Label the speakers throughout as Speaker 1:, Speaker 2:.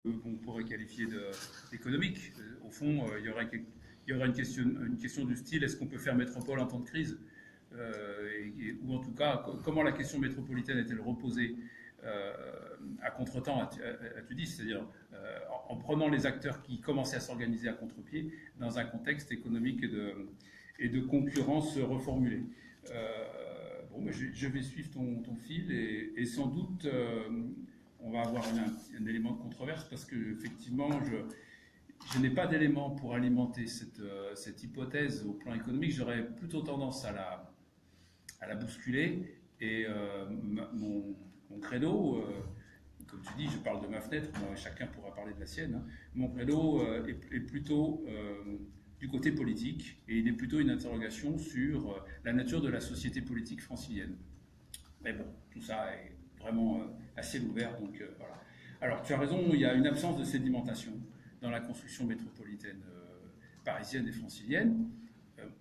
Speaker 1: qu'on pourrait qualifier d'économique. Au fond, il y aurait une question du style, est-ce qu'on peut faire métropole en temps de crise? Ou en tout cas, comment la question métropolitaine est-elle reposée euh, à contretemps, as-tu dit, c'est-à-dire en prenant les acteurs qui commençaient à s'organiser à contre-pied dans un contexte économique et de concurrence reformulée. Bon, mais je vais suivre ton fil et sans doute on va avoir un élément de controverse parce que effectivement je n'ai pas d'éléments pour alimenter cette hypothèse au plan économique. J'aurais plutôt tendance à la bousculer et mon credo, comme tu dis, je parle de ma fenêtre, moi, chacun pourra parler de la sienne. Hein. Mon credo est plutôt du côté politique et il est plutôt une interrogation sur la nature de la société politique francilienne. Mais bon, tout ça est vraiment à ciel ouvert, donc voilà. Alors, tu as raison, il y a une absence de sédimentation dans la construction métropolitaine parisienne et francilienne.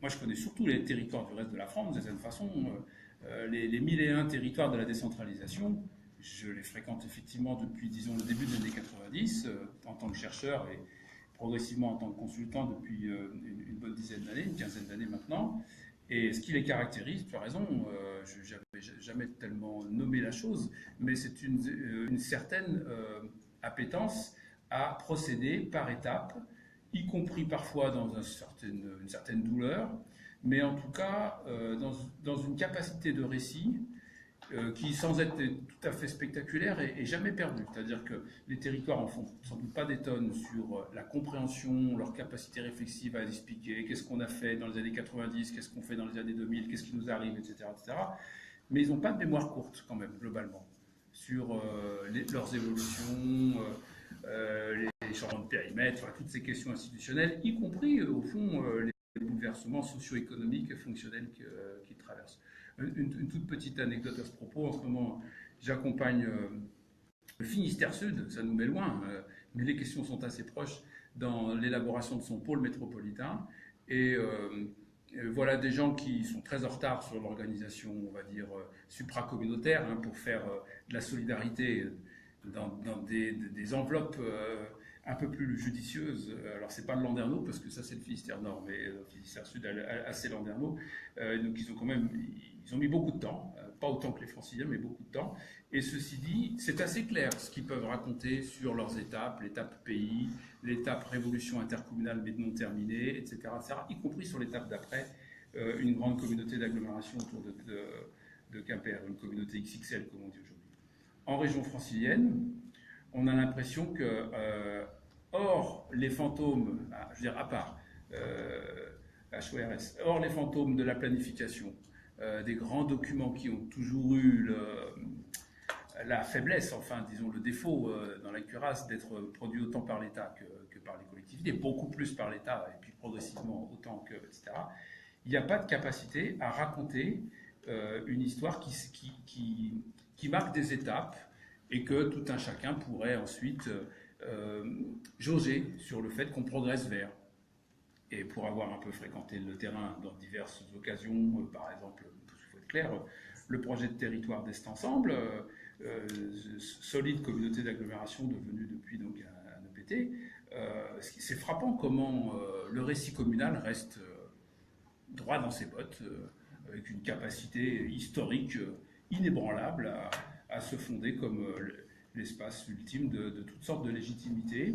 Speaker 1: Moi, je connais surtout les territoires du reste de la France, de cette façon. Les 1001 territoires de la décentralisation, je les fréquente effectivement depuis, disons, le début des années 90, en tant que chercheur et progressivement en tant que consultant depuis une bonne dizaine d'années, une quinzaine d'années maintenant. Et ce qui les caractérise, tu as raison, je n'avais jamais tellement nommé la chose, mais c'est une certaine appétence à procéder par étapes, y compris parfois dans une certaine douleur, mais en tout cas dans une capacité de récit qui, sans être tout à fait spectaculaire, est jamais perdu. C'est-à-dire que les territoires en font sans doute pas des tonnes sur la compréhension, leur capacité réflexive à expliquer qu'est-ce qu'on a fait dans les années 90, qu'est-ce qu'on fait dans les années 2000, qu'est-ce qui nous arrive, etc. etc. Mais ils n'ont pas de mémoire courte, quand même, globalement, sur leurs évolutions, les changements de périmètre, enfin, toutes ces questions institutionnelles, y compris, au fond, les bouleversements socio-économiques et fonctionnels qu'ils traversent. Une toute petite anecdote à ce propos. En ce moment, j'accompagne le Finistère Sud, ça nous met loin, mais les questions sont assez proches dans l'élaboration de son pôle métropolitain. Et voilà des gens qui sont très en retard sur l'organisation, on va dire, supracommunautaire, hein, pour faire de la solidarité dans des enveloppes un peu plus judicieuses. Alors, c'est pas le Landerneau, parce que ça, c'est le Finistère Nord, mais le Finistère Sud a assez Landerneau. Donc, ils ont quand même ils ont mis beaucoup de temps, pas autant que les Franciliens, mais beaucoup de temps. Et ceci dit, c'est assez clair ce qu'ils peuvent raconter sur leurs étapes, l'étape pays, l'étape révolution intercommunale mais non terminée, etc., etc., y compris sur l'étape d'après, une grande communauté d'agglomération autour de Quimper, une communauté XXL, comme on dit aujourd'hui. En région francilienne, on a l'impression que, hors les fantômes, je veux dire à part HORS, hors les fantômes de la planification, des grands documents qui ont toujours eu la faiblesse, enfin disons le défaut dans la cuirasse d'être produits autant par l'État que par les collectivités, beaucoup plus par l'État et puis progressivement autant que, etc. Il n'y a pas de capacité à raconter une histoire qui marque des étapes et que tout un chacun pourrait ensuite jauger sur le fait qu'on progresse vers. Et pour avoir un peu fréquenté le terrain dans diverses occasions, par exemple, il faut être clair, le projet de territoire d'Est Ensemble, solide communauté d'agglomération devenue depuis donc un EPT, c'est frappant comment le récit communal reste droit dans ses bottes, avec une capacité historique inébranlable à se fonder comme l'espace ultime de toutes sortes de légitimités,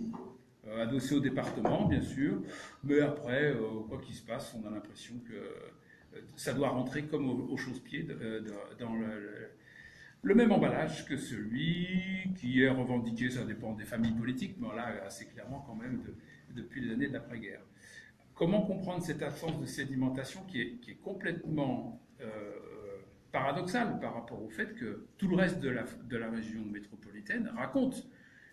Speaker 1: adossé au département, bien sûr, mais après, quoi qu'il se passe, on a l'impression que ça doit rentrer comme au chausse-pied dans le même emballage que celui qui est revendiqué, ça dépend des familles politiques, mais là, assez clairement quand même, depuis les années de l'après-guerre. Comment comprendre cette absence de sédimentation qui est complètement paradoxale par rapport au fait que tout le reste de la région métropolitaine raconte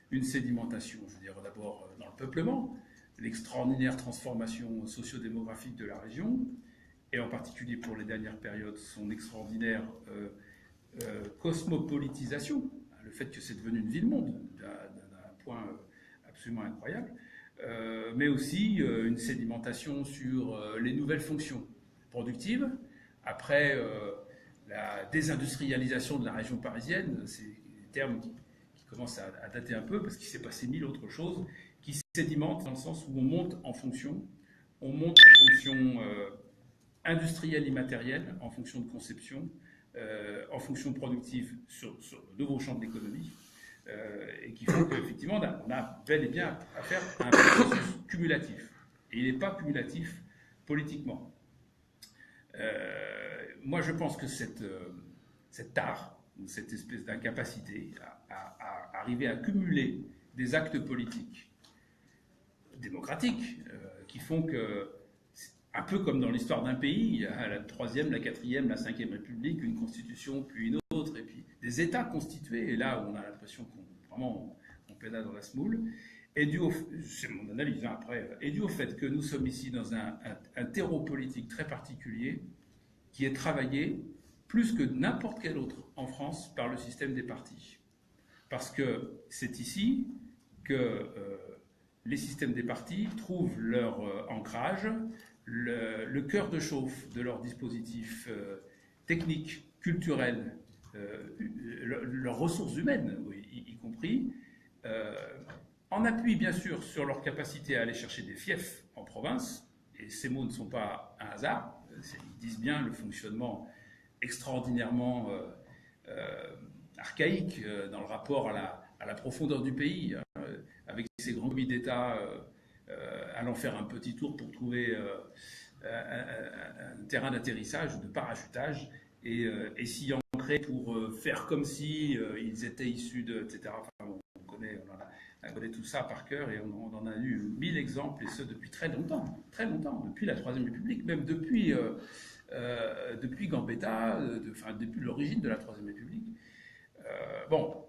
Speaker 1: une sédimentation, je veux dire d'abord dans le peuplement, l'extraordinaire transformation socio-démographique de la région, et en particulier pour les dernières périodes, son extraordinaire cosmopolitisation, le fait que c'est devenu une ville-monde d'un point absolument incroyable, mais aussi une sédimentation sur les nouvelles fonctions productives, après la désindustrialisation de la région parisienne, c'est des termes qui commence à dater un peu parce qu'il s'est passé mille autres choses qui sédimentent dans le sens où on monte en fonction. On monte en fonction industrielle immatérielle, en fonction de conception, en fonction productive sur de nouveaux champs de l'économie, et qui font qu'effectivement, on a bel et bien à faire un processus cumulatif. Et il n'est pas cumulatif politiquement. Moi, je pense que cette tare, ou cette espèce d'incapacité à arriver à cumuler des actes politiques démocratiques qui font que, un peu comme dans l'histoire d'un pays, il y a la troisième, la quatrième, la cinquième République, une constitution, puis une autre, et puis des États constitués, et là où on a l'impression qu'on pédale dans la semoule, et c'est mon analyse après, et dû au fait que nous sommes ici dans un terreau politique très particulier, qui est travaillé plus que n'importe quel autre en France par le système des partis. Parce que c'est ici que les systèmes des partis trouvent leur ancrage, le cœur de chauffe de leurs dispositifs techniques, culturels, leurs ressources humaines, oui, y compris, en appui bien sûr sur leur capacité à aller chercher des fiefs en province, et ces mots ne sont pas un hasard, ils disent bien le fonctionnement extraordinairement archaïque dans le rapport à la profondeur du pays, avec ces grands comités d'État allant faire un petit tour pour trouver un terrain d'atterrissage, de parachutage, et s'y ancrer pour faire comme si ils étaient issus de, etc. Enfin, on connaît tout ça par cœur, et on en a eu 1000 exemples, et ce depuis très longtemps, depuis la Troisième République, même depuis Gambetta, depuis l'origine de la Troisième République. Bon,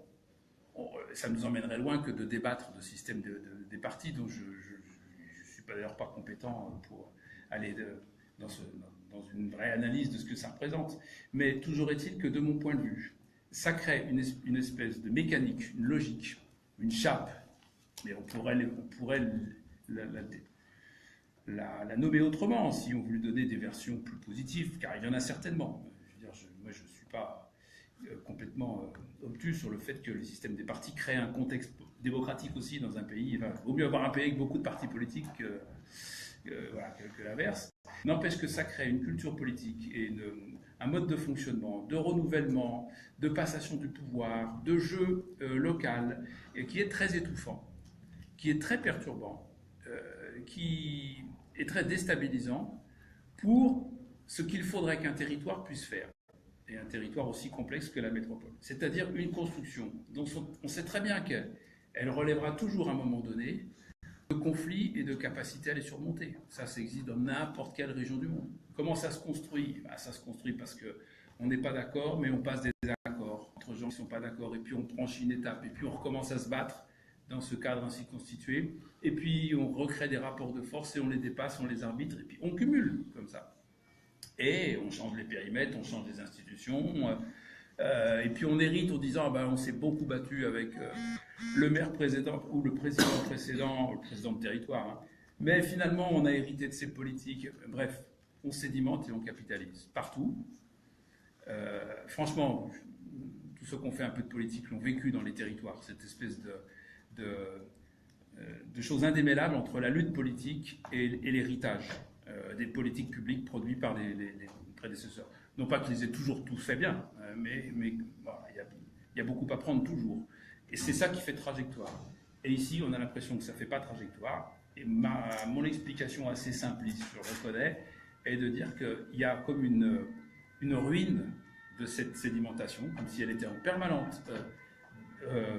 Speaker 1: ça nous emmènerait loin que de débattre de système des partis, dont je ne suis d'ailleurs pas compétent pour aller dans une vraie analyse de ce que ça représente. Mais toujours est-il que, de mon point de vue, ça crée une espèce de mécanique, une logique, une chape, mais on pourrait la nommer autrement si on veut lui donner des versions plus positives, car il y en a certainement. Moi, je ne suis pas complètement obtus sur le fait que le système des partis crée un contexte démocratique aussi dans un pays. Il vaut mieux avoir un pays avec beaucoup de partis politiques que l'inverse. N'empêche que ça crée une culture politique et un mode de fonctionnement, de renouvellement, de passation du pouvoir, de jeu local, et qui est très étouffant, qui est très perturbant, qui est très déstabilisant pour ce qu'il faudrait qu'un territoire puisse faire, et un territoire aussi complexe que la métropole. C'est-à-dire une construction dont on sait très bien qu'elle relèvera toujours à un moment donné de conflits et de capacité à les surmonter. Ça existe dans n'importe quelle région du monde. Comment ça se construit ? Ça se construit parce qu'on n'est pas d'accord, mais on passe des accords entre gens qui ne sont pas d'accord, et puis on franchit une étape, et puis on recommence à se battre dans ce cadre ainsi constitué, et puis on recrée des rapports de force, et on les dépasse, on les arbitre, et puis on cumule comme ça. Et on change les périmètres, on change les institutions, et puis on hérite en disant on s'est beaucoup battu avec le maire précédent ou le président précédent, le président de territoire, hein. Mais finalement on a hérité de ces politiques. Bref, on sédimente et on capitalise partout. Franchement, tous ceux qui ont fait un peu de politique l'ont vécu dans les territoires, cette espèce de choses indémêlables entre la lutte politique et l'héritage des politiques publiques produites par les prédécesseurs. Non pas qu'ils aient toujours tous fait bien, mais voilà, il y a beaucoup à prendre toujours. Et c'est ça qui fait trajectoire. Et ici, on a l'impression que ça ne fait pas trajectoire. Et mon explication assez simpliste, je le reconnais, est de dire qu'il y a comme une ruine de cette sédimentation, comme si elle était en permanente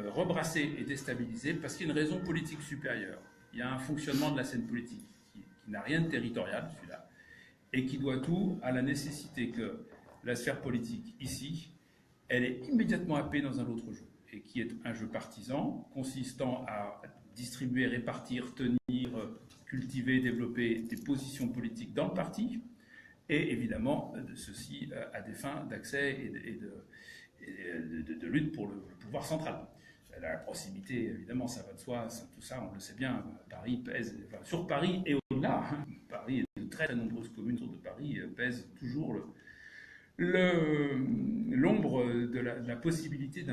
Speaker 1: rebrassée et déstabilisée, parce qu'il y a une raison politique supérieure. Il y a un fonctionnement de la scène politique qui n'a rien de territorial, celui-là, et qui doit tout à la nécessité que la sphère politique, ici, elle est immédiatement happée dans un autre jeu, et qui est un jeu partisan, consistant à distribuer, répartir, tenir, cultiver, développer des positions politiques dans le parti, et évidemment, ceci à des fins d'accès et de lutte pour le pouvoir central. La proximité, évidemment, ça va de soi, tout ça, on le sait bien, Paris pèse, sur Paris et au-delà, Paris et de très, très nombreuses communes autour de Paris pèsent toujours l'ombre de la possibilité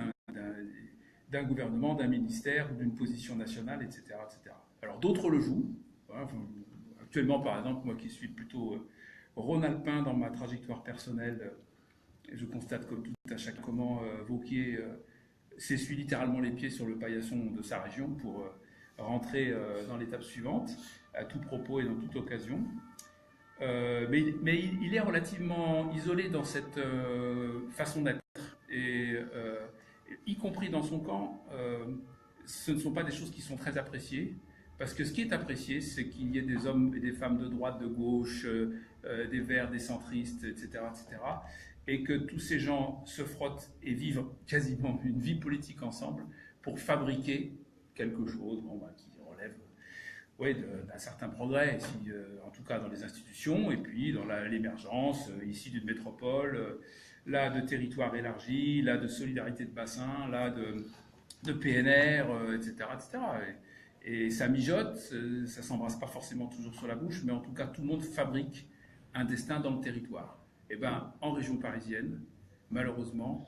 Speaker 1: d'un gouvernement, d'un ministère ou d'une position nationale, etc., etc. Alors d'autres le jouent. Voilà, actuellement, par exemple, moi qui suis plutôt rhône-alpin dans ma trajectoire personnelle, je constate comme tout à chacun comment Wauquiez s'essuie littéralement les pieds sur le paillasson de sa région pour rentrer dans l'étape suivante, à tout propos et dans toute occasion. Mais il est relativement isolé dans cette façon d'être. Et y compris dans son camp, ce ne sont pas des choses qui sont très appréciées. Parce que ce qui est apprécié, c'est qu'il y ait des hommes et des femmes de droite, de gauche, des verts, des centristes, etc., etc. Et que tous ces gens se frottent et vivent quasiment une vie politique ensemble pour fabriquer quelque chose qui relève d'un certain progrès, ici, en tout cas dans les institutions, et puis dans l'émergence ici d'une métropole, là de territoires élargis, là de solidarité de bassin, là de PNR, etc. etc. Et ça mijote, ça s'embrasse pas forcément toujours sur la bouche, mais en tout cas tout le monde fabrique un destin dans le territoire. Et bien en région parisienne, malheureusement,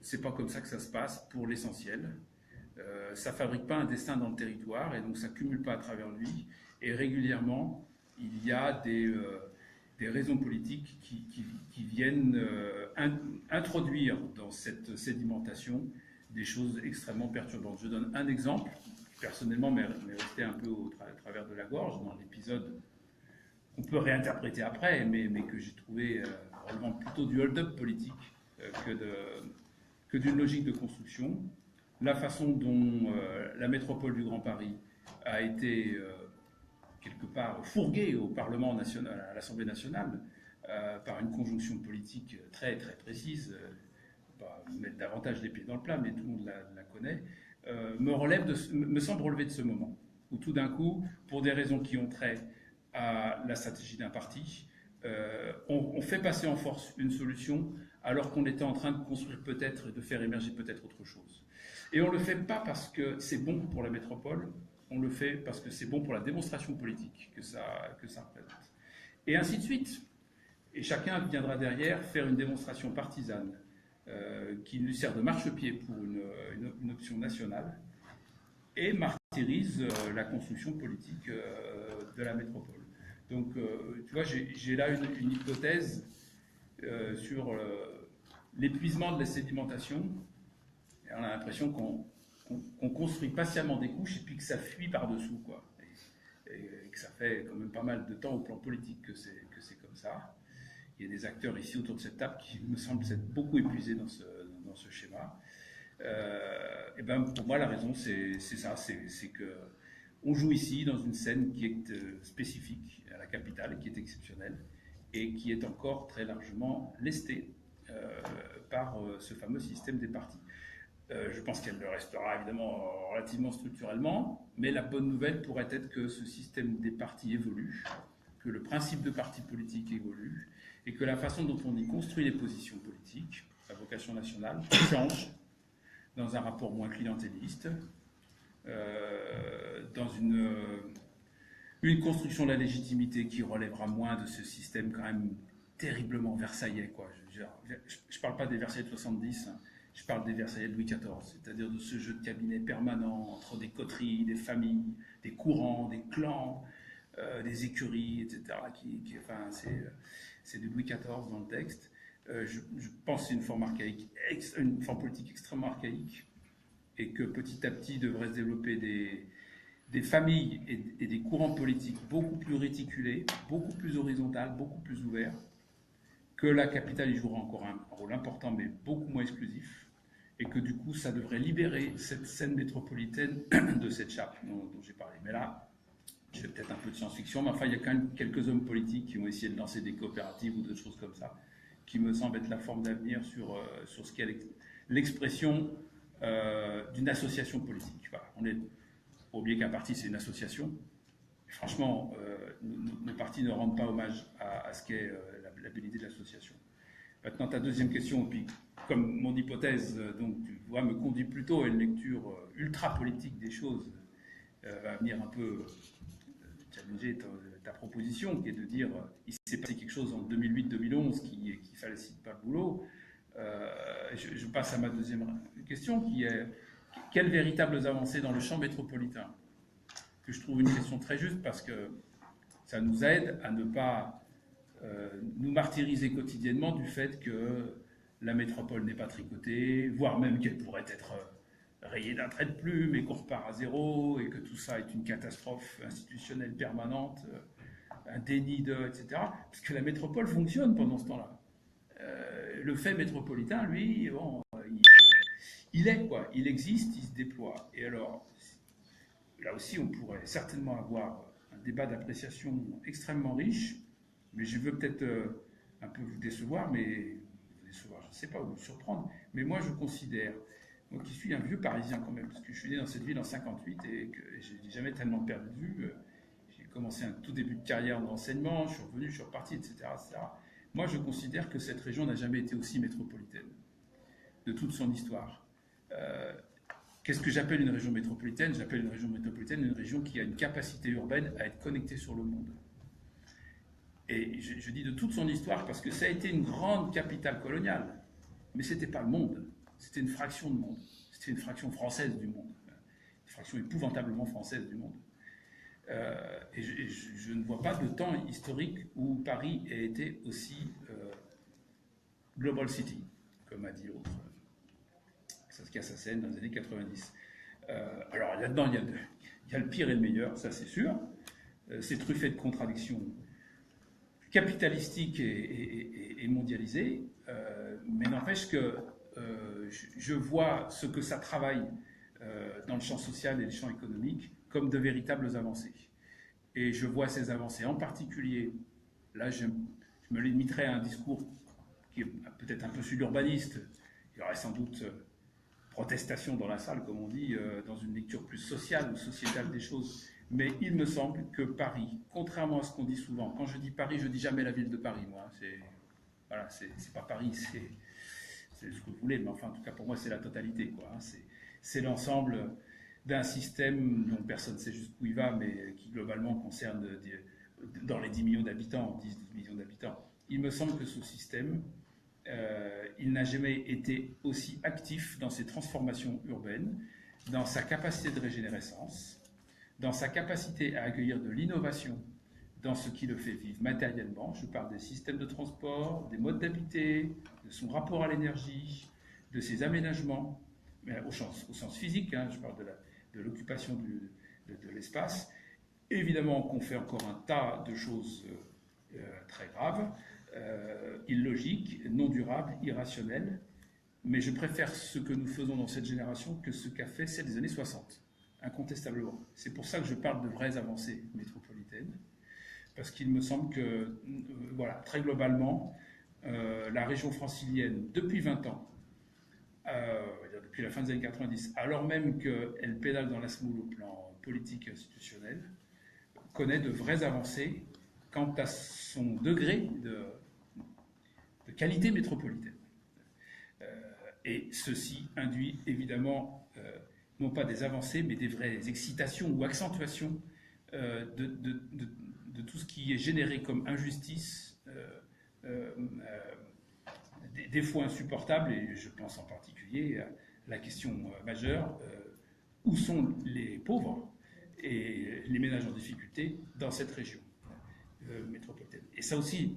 Speaker 1: c'est pas comme ça que ça se passe pour l'essentiel. Ça ne fabrique pas un destin dans le territoire et donc ça ne cumule pas à travers lui. Et régulièrement, il y a des raisons politiques qui viennent introduire dans cette sédimentation des choses extrêmement perturbantes. Je donne un exemple, qui personnellement m'est resté un peu au travers de la gorge dans l'épisode qu'on peut réinterpréter après, mais que j'ai trouvé relevant plutôt du hold-up politique que d'une logique de construction. La façon dont la métropole du Grand Paris a été quelque part fourguée au Parlement national, à l'Assemblée nationale, par une conjonction politique très très précise, pas mettre davantage les pieds dans le plat, mais tout le monde la connaît, me semble relever de ce moment, où tout d'un coup, pour des raisons qui ont trait à la stratégie d'un parti, on fait passer en force une solution alors qu'on était en train de construire peut-être, de faire émerger peut-être autre chose. Et on ne le fait pas parce que c'est bon pour la métropole, on le fait parce que c'est bon pour la démonstration politique que ça représente. Et ainsi de suite. Et chacun viendra derrière faire une démonstration partisane qui lui sert de marchepied pour une option nationale et martyrise la construction politique de la métropole. Donc, tu vois, j'ai là une hypothèse sur l'épuisement de la sédimentation. Et on a l'impression qu'on construit patiemment des couches et puis que ça fuit par-dessous, quoi. Et que ça fait quand même pas mal de temps au plan politique que c'est comme ça. Il y a des acteurs ici autour de cette table qui me semblent s'être beaucoup épuisés dans ce schéma. Et ben pour moi, la raison, c'est ça, c'est que on joue ici dans une scène qui est spécifique à la capitale et qui est exceptionnelle et qui est encore très largement lestée par ce fameux système des partis. Je pense qu'elle le restera évidemment relativement structurellement, mais la bonne nouvelle pourrait être que ce système des partis évolue, que le principe de parti politique évolue, et que la façon dont on y construit les positions politiques, à vocation nationale, change dans un rapport moins clientéliste, dans une construction de la légitimité qui relèvera moins de ce système quand même terriblement versaillais, quoi. Je ne parle pas des Versaillais de 70, hein. Je parle des Versaillais de Louis XIV, c'est-à-dire de ce jeu de cabinet permanent entre des coteries, des familles, des courants, des clans, des écuries, etc. Enfin, c'est du Louis XIV dans le texte. Je pense que c'est une forme archaïque, une forme politique extrêmement archaïque, et que petit à petit devraient se développer des familles et des courants politiques beaucoup plus réticulés, beaucoup plus horizontaux, beaucoup plus ouverts, que la capitale y jouera encore un rôle important, mais beaucoup moins exclusif, et que du coup, ça devrait libérer cette scène métropolitaine de cette chape dont j'ai parlé. Mais là, je fais peut-être un peu de science-fiction, mais enfin, il y a quand même quelques hommes politiques qui ont essayé de lancer des coopératives ou d'autres choses comme ça, qui me semblent être la forme d'avenir sur ce qu'est l'expression d'une association politique. Voilà. On est pas oublier qu'un parti, c'est une association. Et franchement, nos partis ne rendent pas hommage à ce qu'est l'habilité de l'association. Maintenant, ta deuxième question, puis comme mon hypothèse, donc, tu vois, me conduit plutôt à une lecture ultra-politique des choses, va venir un peu challenger ta proposition, qui est de dire il s'est passé quelque chose en 2008-2011 qui facilite pas le boulot. Je passe à ma deuxième question, qui quelles véritables avancées dans le champ métropolitain? Que je trouve une question très juste parce que ça nous aide à ne pas nous martyriser quotidiennement du fait que la métropole n'est pas tricotée, voire même qu'elle pourrait être rayée d'un trait de plume et qu'on repart à zéro et que tout ça est une catastrophe institutionnelle permanente, un déni etc. Parce que la métropole fonctionne pendant ce temps-là. Le fait métropolitain, lui, bon, il est quoi, il existe, il se déploie. Et alors, là aussi, on pourrait certainement avoir un débat d'appréciation extrêmement riche, mais je veux peut-être un peu vous décevoir, je ne sais pas, ou vous surprendre, mais moi je considère, moi qui suis un vieux Parisien quand même, parce que je suis né dans cette ville en 58 et que je n'ai jamais tellement perdu de vue, j'ai commencé un tout début de carrière en enseignement, je suis revenu, je suis reparti, etc., etc. Moi je considère que cette région n'a jamais été aussi métropolitaine de toute son histoire. Qu'est-ce que j'appelle une région métropolitaine? J'appelle une région métropolitaine une région qui a une capacité urbaine à être connectée sur le monde. Et je dis de toute son histoire parce que ça a été une grande capitale coloniale, mais ce n'était pas le monde, c'était une fraction de monde, c'était une fraction française du monde, une fraction épouvantablement française du monde. Et je ne vois pas de temps historique où Paris ait été aussi global city, comme a dit l'autre, Saskia Sassen, dans les années 90. Alors là-dedans, il y a le pire et le meilleur, ça c'est sûr. C'est truffé de contradictions capitalistique et mondialisé, mais n'empêche que je vois ce que ça travaille dans le champ social et le champ économique comme de véritables avancées. Et je vois ces avancées en particulier, là je me limiterai à un discours qui est peut-être un peu sud-urbaniste, il y aurait sans doute protestation dans la salle, comme on dit, dans une lecture plus sociale ou sociétale des choses. Mais il me semble que Paris, contrairement à ce qu'on dit souvent, quand je dis Paris, je dis jamais la ville de Paris, moi. Voilà, c'est pas Paris, c'est ce que vous voulez, mais enfin, en tout cas, pour moi, c'est la totalité, quoi. C'est l'ensemble d'un système dont personne ne sait jusqu'où il va, mais qui globalement concerne dans les 10 millions d'habitants, 10 millions d'habitants. Il me semble que ce système, il n'a jamais été aussi actif dans ses transformations urbaines, dans sa capacité de régénérescence, dans sa capacité à accueillir de l'innovation dans ce qui le fait vivre matériellement. Je parle des systèmes de transport, des modes d'habiter, de son rapport à l'énergie, de ses aménagements, au sens physique, hein, je parle de l'occupation de l'espace. Évidemment qu'on fait encore un tas de choses très graves, illogiques, non durables, irrationnelles, mais je préfère ce que nous faisons dans cette génération que ce qu'a fait celle des années 60. Incontestablement. C'est pour ça que je parle de vraies avancées métropolitaines, parce qu'il me semble que, voilà, très globalement, la région francilienne, depuis 20 ans, depuis la fin des années 90, alors même qu'elle pédale dans la semoule au plan politique et institutionnel, connaît de vraies avancées quant à son degré de qualité métropolitaine. Et ceci induit évidemment non pas des avancées, mais des vraies excitations ou accentuations de tout ce qui est généré comme injustice, des défauts insupportables, et je pense en particulier à la question majeure, où sont les pauvres et les ménages en difficulté dans cette région métropolitaine. Et ça aussi,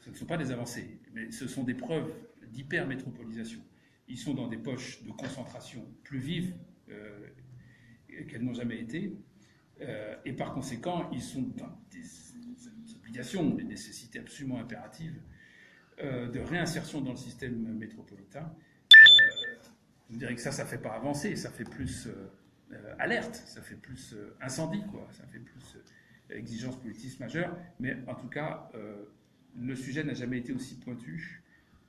Speaker 1: ce ne sont pas des avancées, mais ce sont des preuves d'hyper-métropolisation. Ils sont dans des poches de concentration plus vives qu'elles n'ont jamais été, et par conséquent, ils sont dans des obligations, des nécessités absolument impératives de réinsertion dans le système métropolitain. Je dirais que ça ne fait pas avancer, ça fait plus alerte, ça fait plus incendie, quoi, ça fait plus exigence politique majeure, mais en tout cas, le sujet n'a jamais été aussi pointu,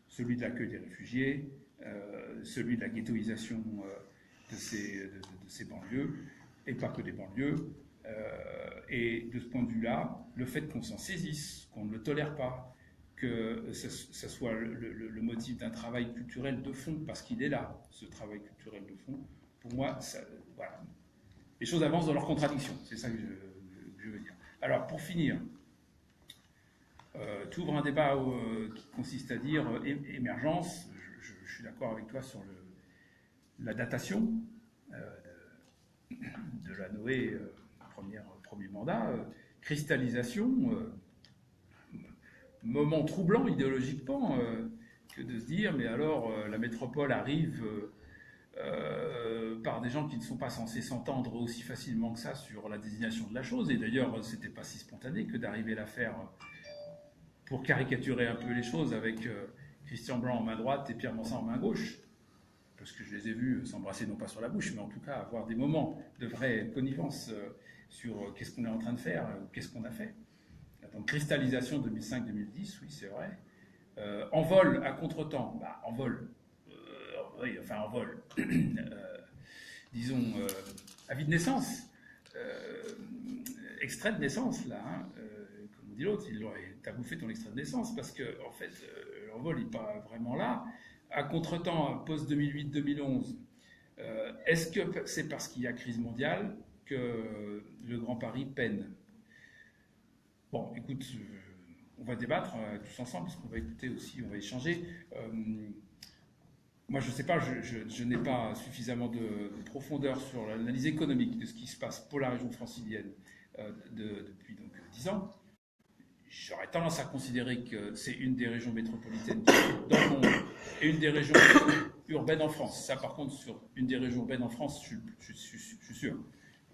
Speaker 1: celui de l'accueil des réfugiés, celui de la ghettoisation de ces banlieues, et pas que des banlieues. Et de ce point de vue-là, le fait qu'on s'en saisisse, qu'on ne le tolère pas, que ça soit le motif d'un travail culturel de fond, parce qu'il est là, ce travail culturel de fond, pour moi, voilà. Les choses avancent dans leurs contradictions, c'est ça que je veux dire. Alors, pour finir, tu ouvres un débat qui consiste à dire émergence. Je suis d'accord avec toi sur la datation. de la Noé, premier mandat, cristallisation, moment troublant idéologiquement, que de se dire, mais alors la métropole arrive par des gens qui ne sont pas censés s'entendre aussi facilement que ça sur la désignation de la chose. Et d'ailleurs, c'était pas si spontané que d'arriver à la faire, pour caricaturer un peu les choses, avec Christian Blanc en main droite et Pierre Mansart en main gauche. Parce que je les ai vus s'embrasser, non pas sur la bouche, mais en tout cas avoir des moments de vraie connivence sur qu'est-ce qu'on est en train de faire ou qu'est-ce qu'on a fait. Donc cristallisation 2005-2010, oui, c'est vrai. En vol, à contre-temps, en vol, oui, enfin en vol, disons, avis de naissance, extrait de naissance, là, hein, comme dit l'autre, t'as bouffé ton extrait de naissance, parce que, en fait, l'envol n'est pas vraiment là. À contre-temps, post-2008-2011, est-ce que c'est parce qu'il y a crise mondiale que le Grand Paris peine? Bon, écoute, on va débattre tous ensemble, parce qu'on va écouter aussi, on va échanger. Moi, je ne sais pas, je n'ai pas suffisamment de profondeur sur l'analyse économique de ce qui se passe pour la région francilienne depuis donc 10 ans. J'aurais tendance à considérer que c'est une des régions métropolitaines dans le monde et une des régions urbaines en France. Ça, par contre, sur une des régions urbaines en France, je suis sûr.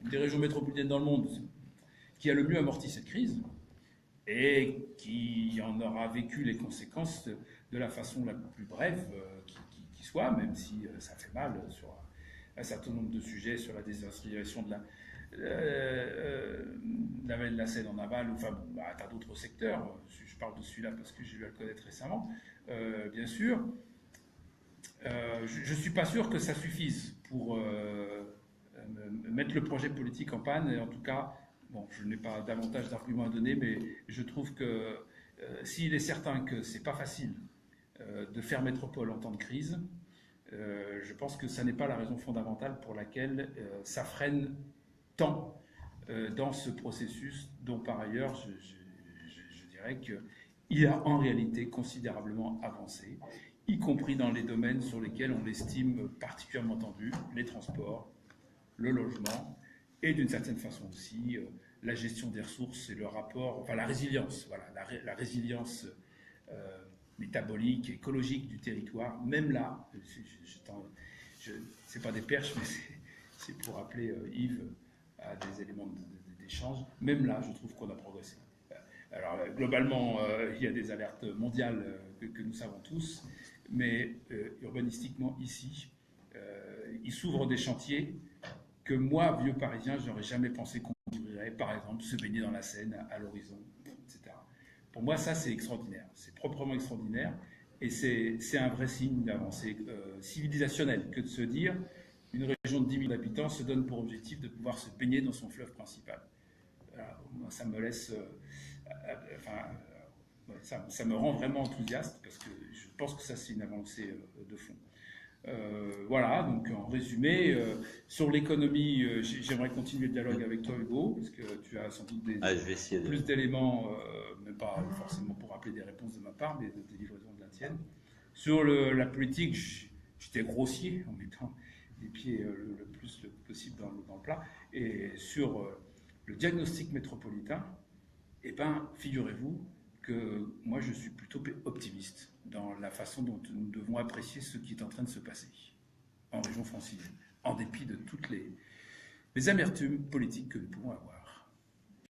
Speaker 1: Une des régions métropolitaines dans le monde qui a le mieux amorti cette crise et qui en aura vécu les conséquences de la façon la plus brève qui soit, même si ça fait mal sur un certain nombre de sujets, sur la désindustrialisation de la vallée de la Seine en aval, enfin, t'as d'autres secteurs. Je parle de celui-là parce que j'ai eu à le connaître récemment, bien sûr. Je ne suis pas sûr que ça suffise pour mettre le projet politique en panne, et en tout cas, bon, je n'ai pas davantage d'arguments à donner, mais je trouve que s'il est certain que c'est pas facile de faire métropole en temps de crise, je pense que ça n'est pas la raison fondamentale pour laquelle ça freine tant dans ce processus dont par ailleurs je dirais qu'il a en réalité considérablement avancé, y compris dans les domaines sur lesquels on l'estime particulièrement tendu, les transports, le logement et d'une certaine façon aussi la gestion des ressources et le rapport, enfin la résilience, voilà, la résilience métabolique, écologique du territoire. Même là, c'est pas des perches, mais c'est pour rappeler Yves à des éléments d'échange. Même là, je trouve qu'on a progressé. Alors, globalement, il y a des alertes mondiales que nous savons tous, mais urbanistiquement, ici, il s'ouvre des chantiers que moi, vieux parisien, je n'aurais jamais pensé qu'on ouvrirait, par exemple, se baigner dans la Seine à l'horizon, etc. Pour moi, ça, c'est extraordinaire. C'est proprement extraordinaire. Et c'est un vrai signe d'avancée civilisationnelle que de se dire une région de 10 000 habitants se donne pour objectif de pouvoir se baigner dans son fleuve principal. Moi, ça me laisse... ça me rend vraiment enthousiaste parce que je pense que ça, c'est une avancée de fond. Voilà, donc en résumé, sur l'économie, j'aimerais continuer le dialogue avec toi, Hugo, parce que tu as sans doute plus d'éléments, mais pas forcément pour rappeler des réponses de ma part, mais de livraison de la tienne. Sur la politique, j'étais grossier en mettant les pieds le plus possible dans le plat. Et sur le diagnostic métropolitain, eh ben, figurez-vous que moi je suis plutôt optimiste dans la façon dont nous devons apprécier ce qui est en train de se passer en région francilienne, en dépit de toutes les amertumes politiques que nous pouvons avoir.